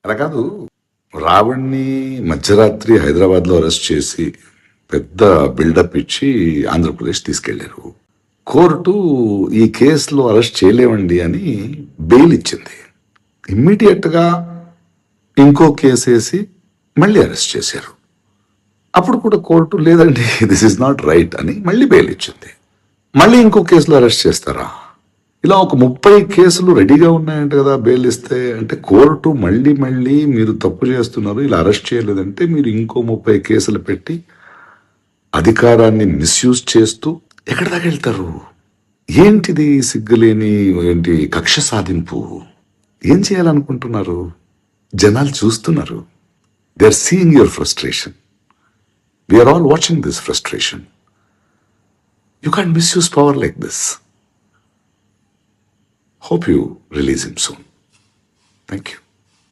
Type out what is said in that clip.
అలా కాదు, రావణ్ణి మధ్యరాత్రి హైదరాబాద్లో అరెస్ట్ చేసి పెద్ద బిల్డప్ ఇచ్చి ఆంధ్రప్రదేశ్ తీసుకెళ్లారు. కోర్టు ఈ కేసులో అరెస్ట్ చేయలేవండి అని బెయిల్ ఇచ్చింది. ఇమ్మీడియట్గా ఇంకో కేసు వేసి మళ్ళీ అరెస్ట్ చేశారు. అప్పుడు కూడా కోర్టు లేదండి దిస్ ఇస్ నాట్ రైట్ అని మళ్ళీ బెయిల్ ఇచ్చింది. మళ్ళీ ఇంకో కేసులో అరెస్ట్ చేస్తారా? ఇలా ఒక 30 కేసులు రెడీగా ఉన్నాయంట కదా బెయిల్ ఇస్తే. అంటే కోర్టు మళ్ళీ మళ్ళీ మీరు తప్పు చేస్తున్నారు, ఇలా అరెస్ట్ చేయలేదంటే మీరు ఇంకో 30 కేసులు పెట్టి అధికారాన్ని మిస్యూజ్ చేస్తూ ఎక్కడి దాకా వెళ్తారు? ఏంటిది సిగ్గులేని ఏంటి కక్ష సాధింపు? ఏం చేయాలనుకుంటున్నారు? జనాలు చూస్తున్నారు. They are seeing your frustration. We are all watching this frustration. You can't misuse power like this. Hope you release him soon. Thank you.